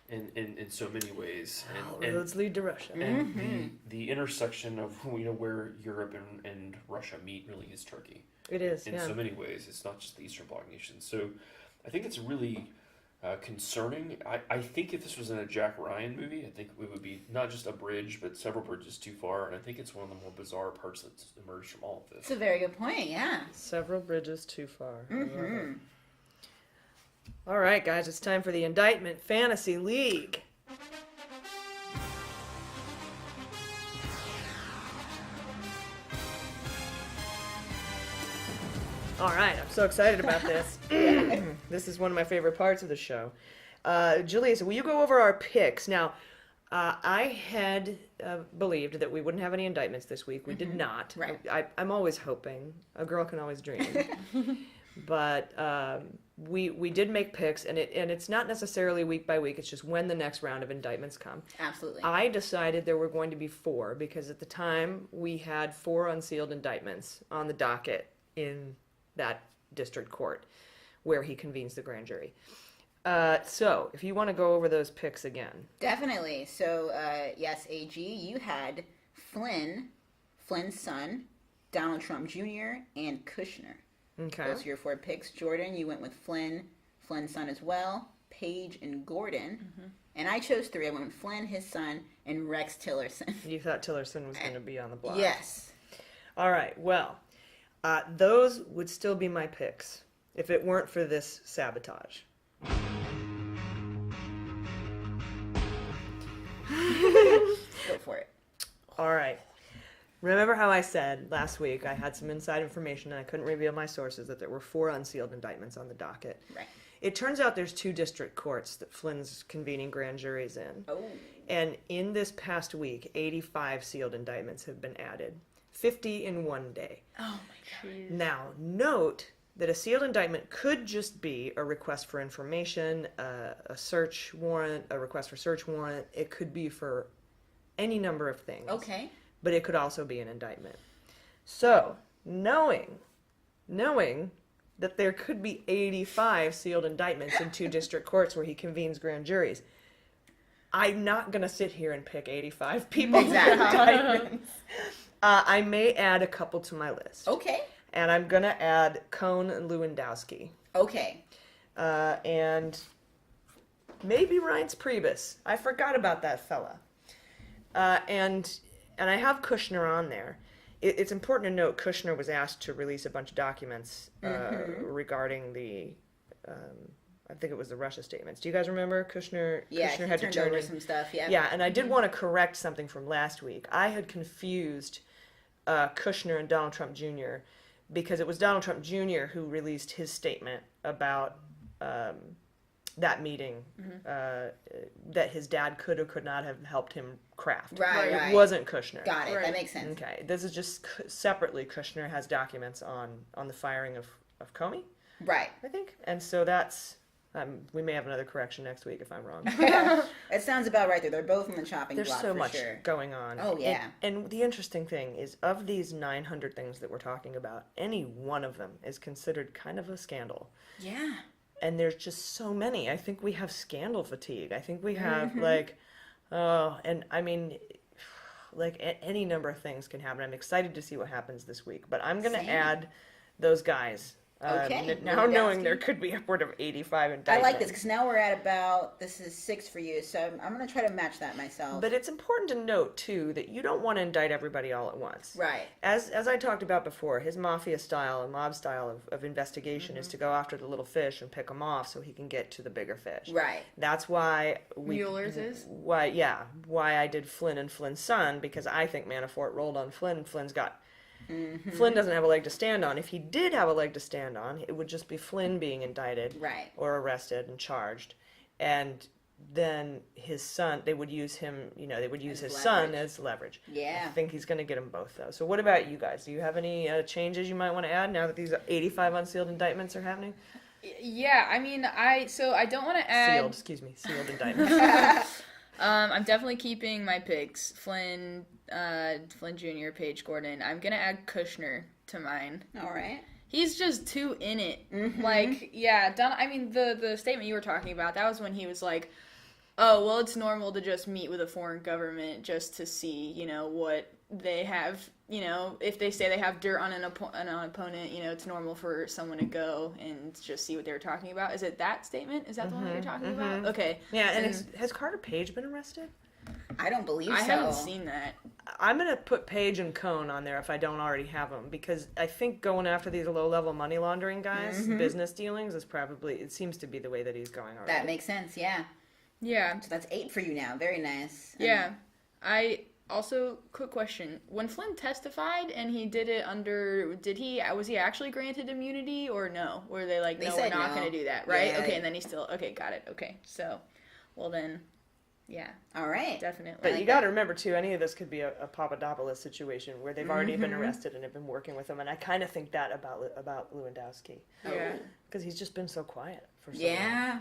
in so many ways. And roads lead to Russia. And the intersection of where Europe and Russia meet really is Turkey. It is, in so many ways. It's not just the Eastern Bloc nations. So I think it's really concerning. I think if this was in a Jack Ryan movie, I think it would be not just a bridge, but several bridges too far. And I think it's one of the more bizarre parts that's emerged from all of this. It's a very good point, yeah. Several bridges too far. All right, guys, it's time for the Indictment Fantasy League. All right, I'm so excited about this. This is one of my favorite parts of the show. Julius, will you go over our picks? Now, I had believed that we wouldn't have any indictments this week. We did not. Right. I'm always hoping. A girl can always dream. But we did make picks, and it's not necessarily week by week. It's just when the next round of indictments come. Absolutely. I decided there were going to be 4 because at the time we had 4 unsealed indictments on the docket in that district court where he convenes the grand jury. So, if you want to go over those picks again. Definitely. So, yes, AG, you had Flynn's son, Donald Trump Jr., and Kushner. Okay. Those are your 4 picks. Jordan, you went with Flynn's son as well, Page and Gordon. And I chose 3. I went with Flynn, his son, and Rex Tillerson. You thought Tillerson was going to be on the block. Yes. All right, well, those would still be my picks if it weren't for this sabotage. Go for it. All right. Remember how I said last week I had some inside information and I couldn't reveal my sources that there were 4 unsealed indictments on the docket? Right. It turns out there's 2 district courts that Flynn's convening grand juries in. Oh. And in this past week, 85 sealed indictments have been added. 50 in one day. Oh my God. Now, note that a sealed indictment could just be a request for information, a search warrant, a request for search warrant. It could be for any number of things. Okay. But it could also be an indictment. So, knowing that there could be 85 sealed indictments in 2 district courts where he convenes grand juries, I'm not going to sit here and pick 85 people's indictments. I may add a couple to my list. Okay. And I'm going to add Cohn and Lewandowski. Okay. And maybe Reince Priebus. I forgot about that fella. And I have Kushner on there. It's important to note Kushner was asked to release a bunch of documents regarding the, I think it was the Russia statements. Do you guys remember Kushner? Yeah, Kushner he had turned to turn over in some stuff. Yeah. Yeah, and I did want to correct something from last week. I had confused Kushner and Donald Trump Jr. because it was Donald Trump Jr. who released his statement about that meeting that his dad could or could not have helped him craft. Right. It wasn't Kushner. Got it. Right. That makes sense. Okay. This is just separately. Kushner has documents on the firing of Comey. Right. I think. And so that's, we may have another correction next week if I'm wrong. It sounds about right there. They're both on the chopping There's block so for much sure. going on. Oh, yeah. And the interesting thing is, of these 900 things that we're talking about, any one of them is considered kind of a scandal. Yeah. And there's just so many. I think we have scandal fatigue. I think we have, and I mean, any number of things can happen. I'm excited to see what happens this week. But I'm going to add those guys. Okay. Now knowing there could be upward of 85 indictments. I like this because now we're at about, this is 6 for you, so I'm going to try to match that myself. But it's important to note, too, that you don't want to indict everybody all at once. Right. As I talked about before, his mafia style and mob style of investigation is to go after the little fish and pick them off so he can get to the bigger fish. Right. That's why Mueller's is? Why I did Flynn and Flynn's son, because I think Manafort rolled on Flynn. Flynn's got... Flynn doesn't have a leg to stand on. If he did have a leg to stand on, it would just be Flynn being indicted or arrested and charged. And then his son, they would use him, they would use his son as leverage. Yeah. I think he's going to get them both, though. So what about you guys? Do you have any changes you might want to add now that these 85 unsealed indictments are happening? Yeah, I mean, I don't want to add... Sealed indictments. I'm definitely keeping my picks. Flynn Jr., Page Gordon. I'm gonna add Kushner to mine. All right. He's just too in it. The statement you were talking about, that was when he was like, oh, well, it's normal to just meet with a foreign government just to see, what they have, if they say they have dirt on an opponent, it's normal for someone to go and just see what they were talking about. Is it that statement? Is that the one that you're talking about? Okay. Yeah, and has Carter Page been arrested? I don't believe I haven't seen that. I'm going to put Page and Cohn on there if I don't already have them, because I think going after these low-level money laundering guys, business dealings, is probably, it seems to be the way that he's going already. That makes sense, yeah. Yeah. So that's 8 for you now. Very nice. Yeah. Also, quick question. When Flynn testified and he did it was he actually granted immunity or no? Were they like, no, we're not going to do that, right? Yeah. Okay, and then he still, okay, got it. Okay, so, well then, Yeah. All right. Definitely. But you got to remember, too, any of this could be a Papadopoulos situation where they've already been arrested and have been working with him. And I kind of think that about Lewandowski. Yeah. Because he's just been so quiet for so long. Yeah.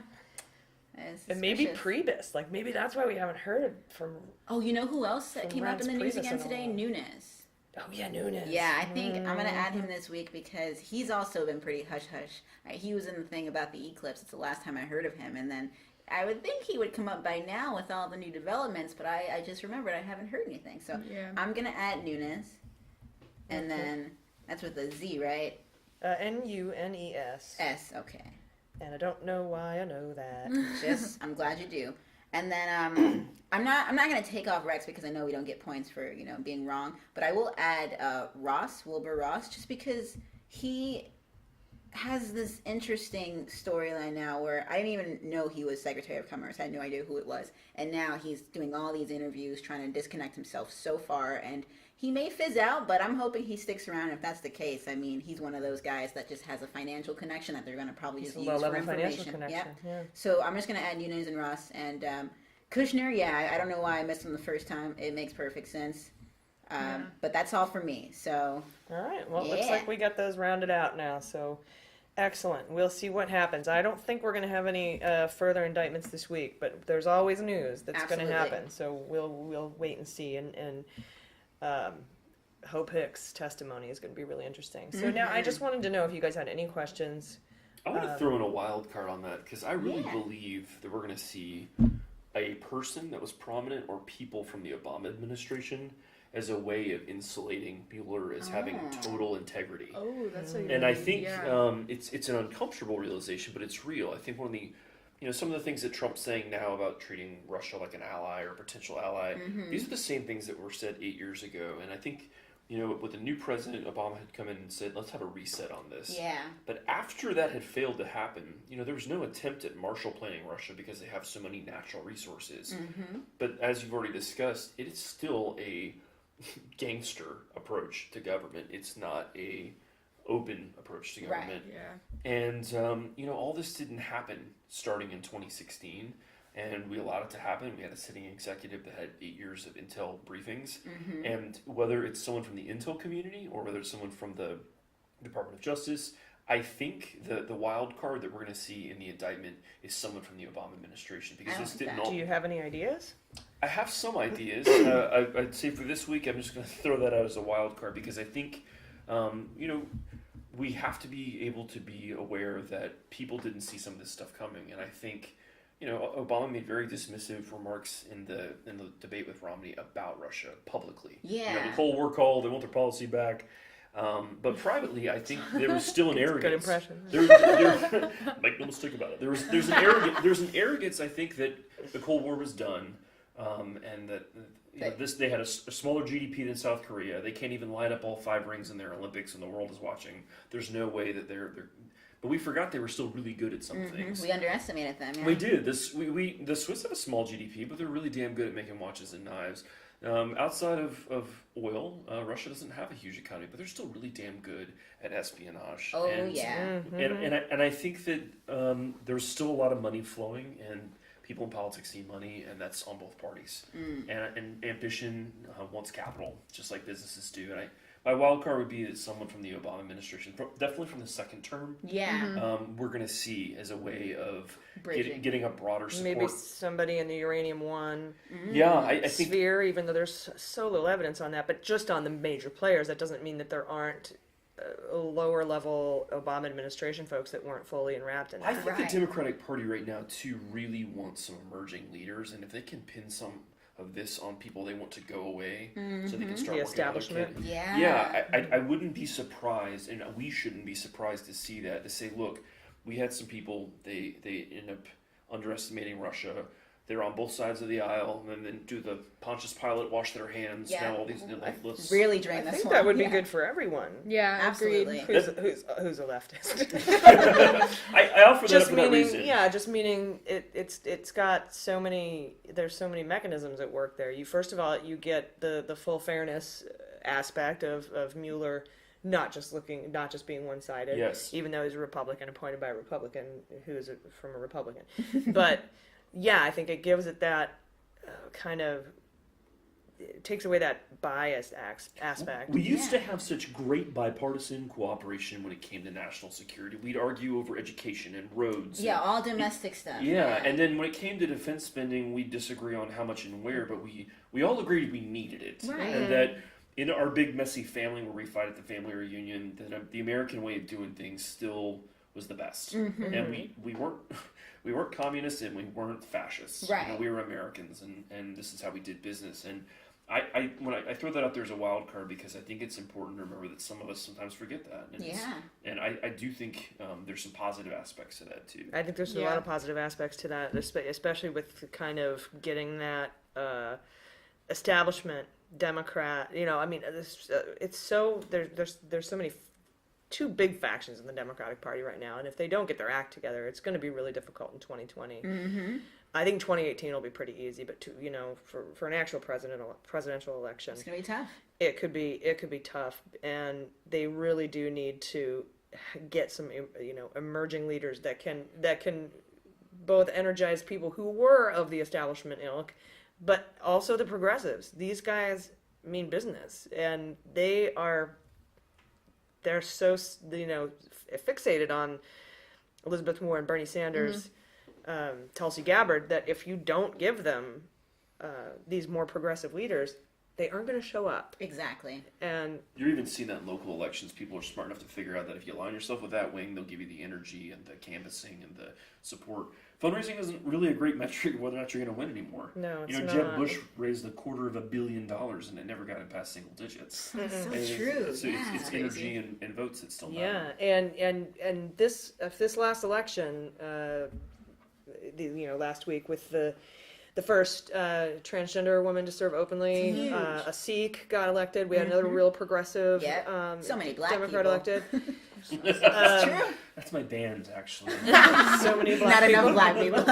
And maybe Priebus. Like, maybe that's why we haven't heard from... Oh, you know who else that came up in the news Priebus again today? Nunes. Oh, yeah, Nunes. Yeah, I think I'm going to add him this week because he's also been pretty hush-hush. He was in the thing about the eclipse. It's the last time I heard of him. And then I would think he would come up by now with all the new developments, but I just remembered I haven't heard anything. So I'm going to add Nunes. And then that's with a Z, right? Nunes. S, okay. And I don't know why I know that. I'm glad you do. And then I'm not going to take off Rex because I know we don't get points for being wrong, but I will add Wilbur Ross, just because he has this interesting storyline now where I didn't even know he was Secretary of Commerce. I had no idea who it was. And now he's doing all these interviews, trying to disconnect himself so far. And he may fizz out, but I'm hoping he sticks around. If that's the case, I mean, he's one of those guys that just has a financial connection that they're going to probably just use for information. Yep. Yeah. So I'm just going to add Nunes and Ross. And Kushner, I don't know why I missed him the first time. It makes perfect sense. But that's all for me. So. All right. Well, it looks like we got those rounded out now. So. Excellent. We'll see what happens. I don't think we're going to have any further indictments this week, but there's always news that's going to happen. So we'll wait and see. And Hope Hicks' testimony is going to be really interesting. So now I just wanted to know if you guys had any questions. I want to throw in a wild card on that because I really believe that we're going to see a person that was prominent or people from the Obama administration as a way of insulating Mueller as having total integrity. Oh, that's a and I think it's an uncomfortable realization, but it's real. I think one of the, some of the things that Trump's saying now about treating Russia like an ally or a potential ally, these are the same things that were said 8 years ago. And I think, with the new president, Obama had come in and said, let's have a reset on this. Yeah. But after that had failed to happen, there was no attempt at Marshall planning Russia because they have so many natural resources. But as you've already discussed, it is still a gangster approach to government. It's not a open approach to government. Right. Yeah. And all this didn't happen starting in 2016, and we allowed it to happen. We had a sitting executive that had 8 years of intel briefings, and whether it's someone from the intel community or whether it's someone from the Department of Justice, I think the wild card that we're going to see in the indictment is someone from the Obama administration, because this didn't all. Do you have any ideas? I have some ideas. I'd say for this week, I'm just going to throw that out as a wild card because I think, we have to be able to be aware that people didn't see some of this stuff coming. And I think, Obama made very dismissive remarks in the debate with Romney about Russia publicly. Yeah. The Cold War call, they want their policy back. But privately, I think there was still an arrogance. Good impression. There, make no mistake about it. There's an arrogance. I think that the Cold War was done, and that they had a smaller GDP than South Korea. They can't even light up all 5 rings in their Olympics, and the world is watching. There's no way that they're. But we forgot they were still really good at some things. We underestimated them. Yeah. We did. The Swiss have a small GDP, but they're really damn good at making watches and knives. Outside of oil, Russia doesn't have a huge economy, but they're still really damn good at espionage. Oh, yeah. And I think that there's still a lot of money flowing, and people in politics see money, and that's on both parties. And ambition wants capital, just like businesses do. And my wild card would be that someone from the Obama administration, definitely from the second term, we're going to see as a way of getting a broader support. Maybe somebody in the uranium one I think sphere, even though there's so little evidence on that. But just on the major players, that doesn't mean that there aren't lower level Obama administration folks that weren't fully enwrapped in that. I think the Democratic Party right now, too, really wants some emerging leaders. And if they can pin some of this on people they want to go away so they can start the working establishment. I wouldn't be surprised, and we shouldn't be surprised to see that, to say, look, we had some people, they end up underestimating Russia. They're on both sides of the aisle, and then do the Pontius Pilate, wash their hands. Yeah. Now all these let's really drain this one. I think that would be good for everyone. Yeah, absolutely. Who's a leftist? I offer that for that reason. Yeah, just meaning it's got so many. There's so many mechanisms at work there. First of all, you get the full fairness aspect of Mueller. Not just being one-sided. Yes. Even though he's a Republican, appointed by a Republican who's from a Republican. But yeah, I think it gives it that kind of it takes away that biased aspect. We used to have such great bipartisan cooperation when it came to national security. We'd argue over education and roads. Yeah, and all domestic stuff. Yeah, and then when it came to defense spending, we'd disagree on how much and where, but we all agreed we needed it. Right. And that in our big messy family where we fight at the family reunion, that the American way of doing things still was the best. And we weren't communists and we weren't fascists. Right. You know, we were Americans, and this is how we did business. And when I throw that out there as a wild card because I think it's important to remember that some of us sometimes forget that. And I do think there's some positive aspects to that too. I think there's a lot of positive aspects to that, especially with kind of getting that establishment Democrat. You know, I mean, it's so there's so many two big factions in the Democratic Party right now, and if they don't get their act together, it's going to be really difficult in 2020. I think 2018 will be pretty easy, but for an actual presidential election, It's gonna be tough. It could be tough, and they really do need to get some emerging leaders that can both energize people who were of the establishment ilk, but also the progressives. These guys mean business, and they're so fixated on Elizabeth Warren, Bernie Sanders, Tulsi Gabbard, that if you don't give them these more progressive leaders, they aren't going to show up. Exactly. And you're even seeing that in local elections. People are smart enough to figure out that if you align yourself with that wing, they'll give you the energy and the canvassing and the support. Fundraising isn't really a great metric of whether or not you're going to win anymore. No, it's not. Jeb Bush raised $250 million and it never got it past single digits. That's so true. It's energy and votes that still matter. Yeah, and this last election, last week with the first transgender woman to serve openly, a Sikh got elected. We had another real progressive so many black Democrat people. elected. That's true. That's my band, actually. So many black Not people. enough black people.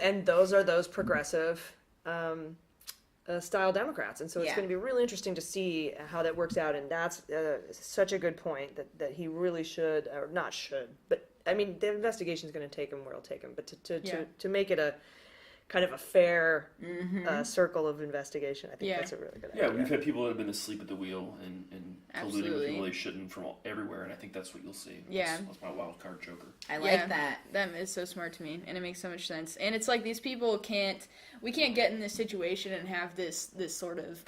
And those progressive style Democrats, and so it's going to be really interesting to see how that works out. And that's such a good point that he really should, or not should, but I mean the investigation is going to take him where it'll take him. But to make it a kind of a fair circle of investigation, I think that's a really good idea. Yeah, we've had people that have been asleep at the wheel and colluding with people they shouldn't from everywhere, and I think that's what you'll see. That's my wild card joker. I like that. That is so smart to me, and it makes so much sense. And it's like these people we can't get in this situation and have this sort of,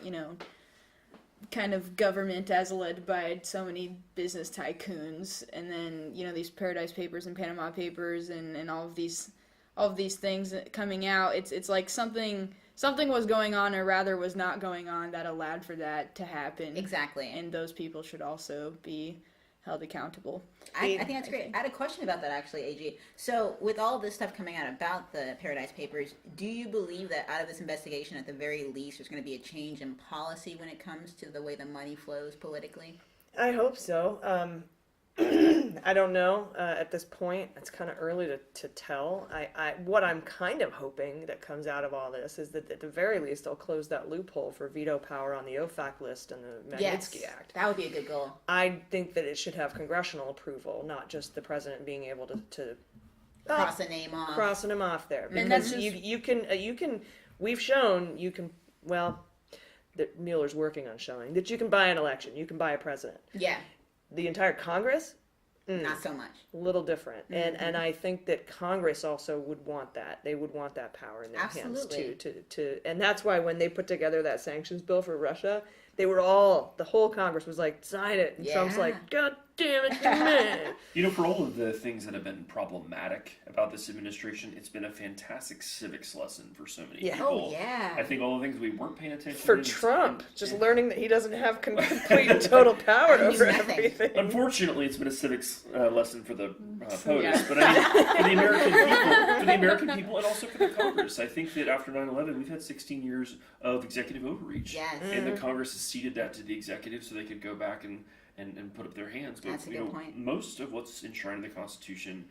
kind of government as led by so many business tycoons, and then, these Paradise Papers and Panama Papers and all of these things coming out. It's like something was going on, or rather was not going on, that allowed for that to happen. Exactly. And those people should also be held accountable. I think that's great. I had a question about that, actually, AG. So with all this stuff coming out about the Paradise Papers, do you believe that out of this investigation, at the very least, there's going to be a change in policy when it comes to the way the money flows politically? I hope so. I don't know. At this point, it's kind of early to tell. What I'm kind of hoping that comes out of all this is that at the very least they'll close that loophole for veto power on the OFAC list and the Magnitsky Act. That would be a good goal. I think that it should have congressional approval, not just the president being able to cross a name off. Crossing him off there. And Because that's you can, we've shown you can, that Mueller's working on showing, that you can buy an election, you can buy a president. Yeah. The entire Congress? Not so much. A little different. And I think that Congress also would want that. They would want that power in their hands too. And that's why when they put together that sanctions bill for Russia, the whole Congress was like, sign it. And Trump's like, God damn it, man. For all of the things that have been problematic about this administration, it's been a fantastic civics lesson for so many people. Oh, yeah. I think all the things we weren't paying attention For to. Trump, learning that he doesn't have complete and total power over everything. Unfortunately, it's been a civics lesson for the POTUS, but I mean, for the American people, and also for the Congress. I think that after 9/11, we've had 16 years of executive overreach, yes. And the Congress has ceded that to the executive so they could go back and put up their hands. But that's a good point. Most of what's enshrined in the Constitution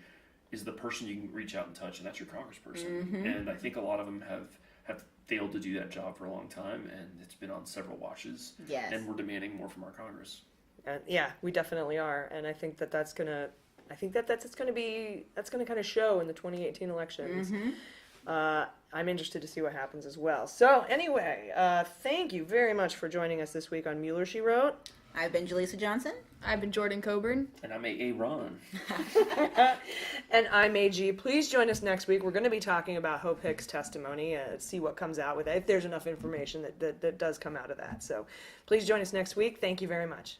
is the person you can reach out and touch, and that's your congressperson. And I think a lot of them have failed to do that job for a long time, and it's been on several watches. Yes. And we're demanding more from our Congress. Yeah, we definitely are, and I think that's gonna kind of show in the 2018 elections. I'm interested to see what happens as well. So anyway, thank you very much for joining us this week on Mueller, She Wrote. I've been Jaleesa Johnson. I've been Jordan Coburn. And I'm A. Ron. And I'm AG. Please join us next week. We're going to be talking about Hope Hicks' testimony, see what comes out with it, if there's enough information that does come out of that. So please join us next week. Thank you very much.